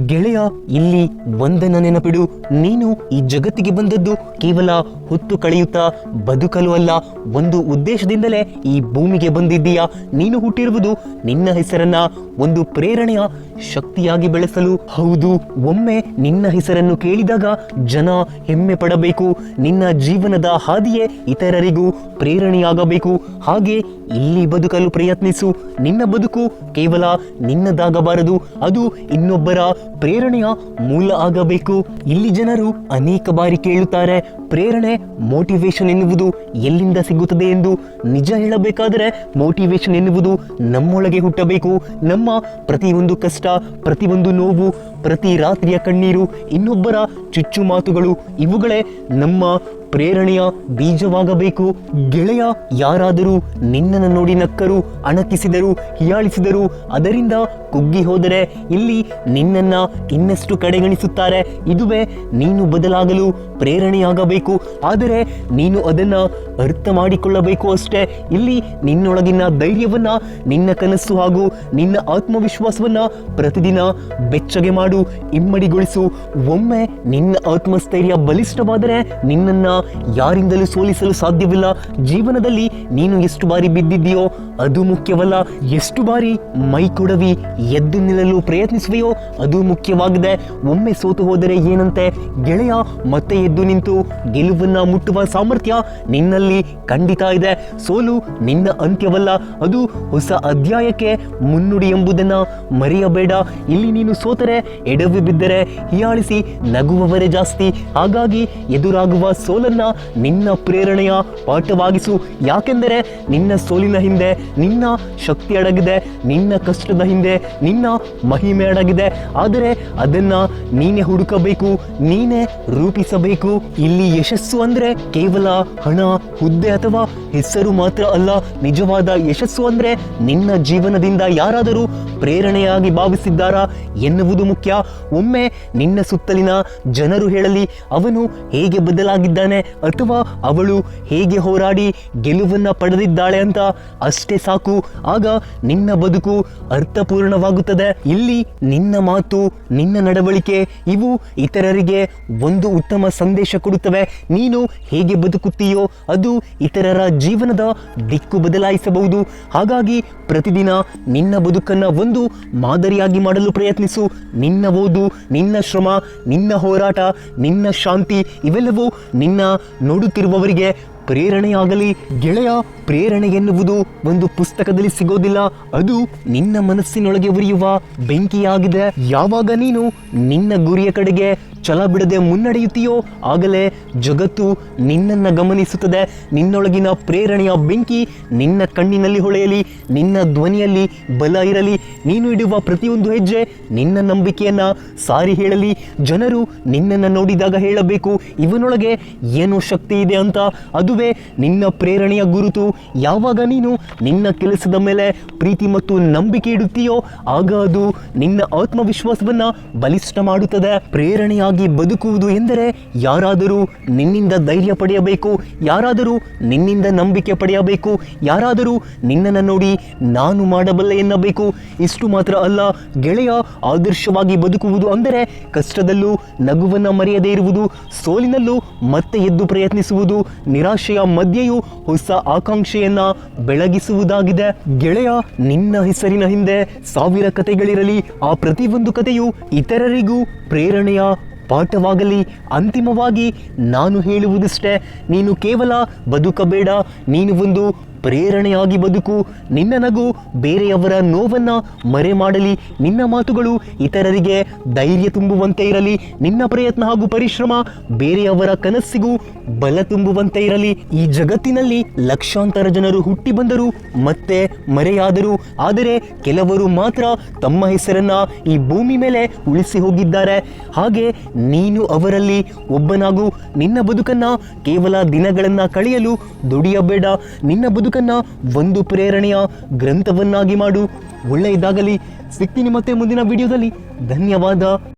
ಗೆಳೆಯ, ಇಲ್ಲಿ ಒಂದನ್ನ ನೆನಪಿಡು. ನೀನು ಈ ಜಗತ್ತಿಗೆ ಬಂದದ್ದು ಕೇವಲ ಹೊತ್ತು ಕಳೆಯುತ್ತಾ ಬದುಕಲು ಅಲ್ಲ, ಒಂದು ಉದ್ದೇಶದಿಂದಲೇ ಈ ಭೂಮಿಗೆ ಬಂದಿದ್ದೀಯಾ. ನೀನು ಹುಟ್ಟಿರುವುದು ನಿನ್ನ ಹೆಸರನ್ನ ಒಂದು ಪ್ರೇರಣೆಯ ಶಕ್ತಿಯಾಗಿ ಬೆಳೆಸಲು. ಹೌದು, ಒಮ್ಮೆ ನಿನ್ನ ಹೆಸರನ್ನು ಕೇಳಿದಾಗ ಜನ ಹೆಮ್ಮೆ ಪಡಬೇಕು. ನಿನ್ನ ಜೀವನದ ಹಾದಿಯೇ ಇತರರಿಗೂ ಪ್ರೇರಣೆಯಾಗಬೇಕು. ಹಾಗೆ ಇಲ್ಲಿ ಬದುಕಲು ಪ್ರಯತ್ನಿಸು. ನಿನ್ನ ಬದುಕು ಕೇವಲ ನಿನ್ನದಾಗಬಾರದು, ಅದು ಇನ್ನೊಬ್ಬರ ಪ್ರೇರಣೆಯ ಮೂಲ ಆಗಬೇಕು. ಇಲ್ಲಿ ಜನರು ಅನೇಕ ಬಾರಿ ಕೇಳುತ್ತಾರೆ, ಪ್ರೇರಣೆ ಮೋಟಿವೇಶನ್ ಎನ್ನುವುದು ಎಲ್ಲಿಂದ ಸಿಗುತ್ತದೆ ಎಂದು. ನಿಜ ಹೇಳಬೇಕಾದರೆ ಮೋಟಿವೇಶನ್ ಎನ್ನುವುದು ನಮ್ಮೊಳಗೆ ಹುಟ್ಟಬೇಕು. ನಮ್ಮ ಪ್ರತಿಯೊಂದು ಕಷ್ಟ, ಪ್ರತಿಯೊಂದು ನೋವು, ಪ್ರತಿ ರಾತ್ರಿಯ ಕಣ್ಣೀರು, ಇನ್ನೊಬ್ಬರ ಚುಚ್ಚು ಮಾತುಗಳು, ಇವುಗಳೇ ನಮ್ಮ ಪ್ರೇರಣೆಯ ಬೀಜವಾಗಬೇಕು. ಗೆಳೆಯ, ಯಾರಾದರೂ ನಿನ್ನನ್ನು ನೋಡಿ ನಕ್ಕರು, ಅಣಕಿಸಿದರು, ಹೀಯಾಳಿಸಿದರು, ಅದರಿಂದ ಕುಗ್ಗಿ ಹೋದರೆ ಇಲ್ಲಿ ನಿನ್ನನ್ನ ಇನ್ನಷ್ಟು ಕಡೆಗಣಿಸುತ್ತಾರೆ. ಇದುವೇ ನೀನು ಬದಲಾಗಲು ಪ್ರೇರಣೆಯಾಗಬೇಕು. ಆದರೆ ನೀನು ಅದನ್ನ ಅರ್ಥ ಮಾಡಿಕೊಳ್ಳಬೇಕು ಅಷ್ಟೇ. ಇಲ್ಲಿ ನಿನ್ನೊಳಗಿನ ಧೈರ್ಯವನ್ನ, ನಿನ್ನ ಕನಸು ಹಾಗೂ ನಿನ್ನ ಆತ್ಮವಿಶ್ವಾಸವನ್ನ ಪ್ರತಿದಿನ ಬೆಚ್ಚಗೆ ಮಾಡು, ಇಮ್ಮಡಿಗೊಳಿಸು. ಒಮ್ಮೆ ನಿನ್ನ ಆತ್ಮಸ್ಥೈರ್ಯ ಬಲಿಷ್ಠವಾದರೆ ನಿನ್ನನ್ನ ಯಾರಿಂದಲೂ ಸೋಲಿಸಲು ಸಾಧ್ಯವಿಲ್ಲ. ಜೀವನದಲ್ಲಿ ನೀನು ಎಷ್ಟು ಬಾರಿ ಬಿದ್ದಿದ್ದೀಯೋ ಅದು ಮುಖ್ಯವಲ್ಲ, ಎಷ್ಟು ಬಾರಿ ಮೈ ಕೊಡವಿ ಎದ್ದು ನಿಲ್ಲಲು ಪ್ರಯತ್ನಿಸುವೆಯೋ ಅದು ಮುಖ್ಯವಾಗಿದೆ. ಒಮ್ಮೆ ಸೋತು ಹೋದರೆ ಏನಂತೆ ಗೆಳೆಯ, ಮತ್ತೆ ಎದ್ದು ನಿಂತು ಗೆಲುವನ್ನ ಮುಟ್ಟುವ ಸಾಮರ್ಥ್ಯ ನಿನ್ನಲ್ಲಿ ಖಂಡಿತ ಇದೆ. ಸೋಲು ನಿನ್ನ ಅಂತ್ಯವಲ್ಲ, ಅದು ಹೊಸ ಅಧ್ಯಾಯಕ್ಕೆ ಮುನ್ನುಡಿ ಎಂಬುದನ್ನ ಮರೆಯಬೇಡ. ಇಲ್ಲಿ ನೀನು ಸೋತರೆ, ಎಡವಿ ಬಿದ್ದರೆ ಹೀಯಾಳಿಸಿ ನಗುವವರೇ ಜಾಸ್ತಿ. ಹಾಗಾಗಿ ಎದುರಾಗುವ ಸೋಲನ್ನ ನಿನ್ನ ಪ್ರೇರಣೆಯ ಪಾಠವಾಗಿಸು. ಯಾಕೆಂದರೆ ನಿನ್ನ ಸೋಲಿನ ಹಿಂದೆ ನಿನ್ನ ಶಕ್ತಿ ಅಡಗಿದೆ, ನಿನ್ನ ಕಷ್ಟದ ಹಿಂದೆ ನಿನ್ನ ಮಹಿಮೆ ಅಡಗಿದೆ. ಆದರೆ ಅದನ್ನ ನೀನೇ ಹುಡುಕಬೇಕು, ನೀನೇ ರೂಪಿಸಬೇಕು. ಇಲ್ಲಿ ಯಶಸ್ಸು ಅಂದ್ರೆ ಕೇವಲ ಹಣ, ಹುದ್ದೆ ಅಥವಾ ಹೆಸರು ಮಾತ್ರ ಅಲ್ಲ. ನಿಜವಾದ ಯಶಸ್ಸು ಅಂದ್ರೆ ನಿನ್ನ ಜೀವನದಿಂದ ಯಾರಾದರೂ ಪ್ರೇರಣೆಯಾಗಿ ಭಾವಿಸಿದ್ದಾರಾ ಎನ್ನುವುದು ಮುಖ್ಯ. ಒಮ್ಮೆ ನಿನ್ನ ಸುತ್ತಲಿನ ಜನರು ಹೇಳಲಿ, ಅವನು ಹೇಗೆ ಬದಲಾಗಿದ್ದಾನೆ ಅಥವಾ ಅವಳು ಹೇಗೆ ಹೋರಾಡಿ ಗೆಲುವನ್ನ ಪಡೆದಿದ್ದಾಳೆ ಅಂತ, ಅಷ್ಟೇ ಸಾಕು. ಆಗ ನಿನ್ನ ಬದುಕು ಅರ್ಥಪೂರ್ಣವಾಗುತ್ತದೆ. ಇಲ್ಲಿ ನಿನ್ನ ಮಾತು, ನಿನ್ನ ನಡವಳಿಕೆ, ಇವು ಇತರರಿಗೆ ಒಂದು ಉತ್ತಮ ಸಂದೇಶ ಕೊಡುತ್ತವೆ. ನೀನು ಹೇಗೆ ಬದುಕುತ್ತೀಯೋ ಅದು ಇತರರ ಜೀವನದ ದಿಕ್ಕು ಬದಲಾಯಿಸಬಹುದು. ಹಾಗಾಗಿ ಪ್ರತಿದಿನ ನಿನ್ನ ಬದುಕನ್ನ ಒಂದು ಮಾದರಿಯಾಗಿ ಮಾಡಲು ಪ್ರಯತ್ನಿಸು. ನಿನ್ನ ಓದು, ನಿನ್ನ ಶ್ರಮ, ನಿನ್ನ ಹೋರಾಟ, ನಿನ್ನ ಶಾಂತಿ, ಇವೆಲ್ಲವೂ ನಿನ್ನ ನೋಡುತ್ತಿರುವವರಿಗೆ ಪ್ರೇರಣೆಯಾಗಲಿ. ಗೆಳೆಯ, ಪ್ರೇರಣೆ ಎನ್ನುವುದು ಒಂದು ಪುಸ್ತಕದಲ್ಲಿ ಸಿಗೋದಿಲ್ಲ, ಅದು ನಿನ್ನ ಮನಸ್ಸಿನೊಳಗೆ ಉರಿಯುವ ಬೆಂಕಿಯಾಗಿದೆ. ಯಾವಾಗ ನೀನು ನಿನ್ನ ಗುರಿಯ ಕಡೆಗೆ ಛಲ ಬಿಡದೆ ಮುನ್ನಡೆಯುತ್ತೀಯೋ ಆಗಲೇ ಜಗತ್ತು ನಿನ್ನನ್ನು ಗಮನಿಸುತ್ತದೆ. ನಿನ್ನೊಳಗಿನ ಪ್ರೇರಣೆಯ ಬೆಂಕಿ ನಿನ್ನ ಕಣ್ಣಿನಲ್ಲಿ ಹೊಳೆಯಲಿ, ನಿನ್ನ ಧ್ವನಿಯಲ್ಲಿ ಬಲ ಇರಲಿ. ನೀನು ಇಡುವ ಪ್ರತಿಯೊಂದು ಹೆಜ್ಜೆ ನಿನ್ನ ನಂಬಿಕೆಯನ್ನ ಸಾರಿ ಹೇಳಲಿ. ಜನರು ನಿನ್ನನ್ನು ನೋಡಿದಾಗ ಹೇಳಬೇಕು, ಇವನೊಳಗೆ ಏನೋ ಶಕ್ತಿ ಇದೆ ಅಂತ. ಅದುವೇ ನಿನ್ನ ಪ್ರೇರಣೆಯ ಗುರುತು. ಯಾವಾಗ ನೀನು ನಿನ್ನ ಕೆಲಸದ ಮೇಲೆ ಪ್ರೀತಿ ಮತ್ತು ನಂಬಿಕೆ ಇಡುತ್ತೀಯೋ ಆಗ ಅದು ನಿನ್ನ ಆತ್ಮವಿಶ್ವಾಸವನ್ನ ಬಲಿಷ್ಠ ಮಾಡುತ್ತದೆ. ಪ್ರೇರಣೆಯಾಗಿ ಬದುಕುವುದು ಎಂದರೆ ಯಾರಾದರೂ ನಿನ್ನಿಂದ ಧೈರ್ಯ ಪಡೆಯಬೇಕು, ಯಾರಾದರೂ ನಿನ್ನಿಂದ ನಂಬಿಕೆ ಪಡೆಯಬೇಕು, ಯಾರಾದರೂ ನಿನ್ನನ್ನು ನೋಡಿ ನಾನು ಮಾಡಬಲ್ಲೆ ಎನ್ನಬೇಕು. ಇಷ್ಟು ಮಾತ್ರ ಅಲ್ಲ ಗೆಳೆಯ, ಆದರ್ಶವಾಗಿ ಬದುಕುವುದು ಅಂದರೆ ಕಷ್ಟದಲ್ಲೂ ನಗುವನ್ನ ಮರೆಯದೇ ಇರುವುದು, ಸೋಲಿನಲ್ಲೂ ಮತ್ತೆ ಎದ್ದು ಪ್ರಯತ್ನಿಸುವುದು, ನಿರಾಶೆಯ ಮಧ್ಯೆಯೂ ಹೊಸ ಆಕಾಂಕ್ಷೆಯನ್ನ ಬೆಳಗಿಸುವುದಾಗಿದೆ. ಗೆಳೆಯ, ನಿನ್ನ ಹೆಸರಿನ ಹಿಂದೆ 1000 ಕಥೆಗಳಿರಲಿ, ಆ ಪ್ರತಿಯೊಂದು ಕಥೆಯು ಇತರರಿಗೂ ಪ್ರೇರಣೆಯ ಪಾಠವಾಗಲಿ. ಅಂತಿಮವಾಗಿ ನಾನು ಹೇಳುವುದಿಷ್ಟೇ, ನೀನು ಕೇವಲ ಬದುಕಬೇಡ, ನೀನು ಒಂದು ಪ್ರೇರಣೆಯಾಗಿ ಬದುಕು. ನಿನ್ನ ನಗು ಬೇರೆಯವರ ನೋವನ್ನ ಮರೆ ಮಾಡಲಿ, ನಿನ್ನ ಮಾತುಗಳು ಇತರರಿಗೆ ಧೈರ್ಯ ತುಂಬುವಂತೆ ಇರಲಿ, ನಿನ್ನ ಪ್ರಯತ್ನ ಹಾಗೂ ಪರಿಶ್ರಮ ಬೇರೆಯವರ ಕನಸಿಗೂ ಬಲ ತುಂಬುವಂತೆ ಇರಲಿ. ಈ ಜಗತ್ತಿನಲ್ಲಿ ಲಕ್ಷಾಂತರ ಜನರು ಹುಟ್ಟಿ ಬಂದರು ಮತ್ತೆ ಮರೆಯಾದರು, ಆದರೆ ಕೆಲವರು ಮಾತ್ರ ತಮ್ಮ ಹೆಸರನ್ನ ಈ ಭೂಮಿ ಮೇಲೆ ಉಳಿಸಿ ಹೋಗಿದ್ದಾರೆ. ಹಾಗೆ ನೀನು ಅವರಲ್ಲಿ ಒಬ್ಬನಾಗು. ನಿನ್ನ ಬದುಕನ್ನ ಕೇವಲ ದಿನಗಳನ್ನ ಕಳೆಯಲು ದುಡಿಯಬೇಡ, ನಿನ್ನ ಬದುಕನ್ನ ಒಂದು ಪ್ರೇರಣೆಯ ಗ್ರಂಥವನ್ನಾಗಿ ಮಾಡು. ಒಳ್ಳೆಯದಾಗಲಿ. ಸಿಗ್ತೀನಿ ಮತ್ತೆ ಮುಂದಿನ ವಿಡಿಯೋದಲ್ಲಿ. ಧನ್ಯವಾದ.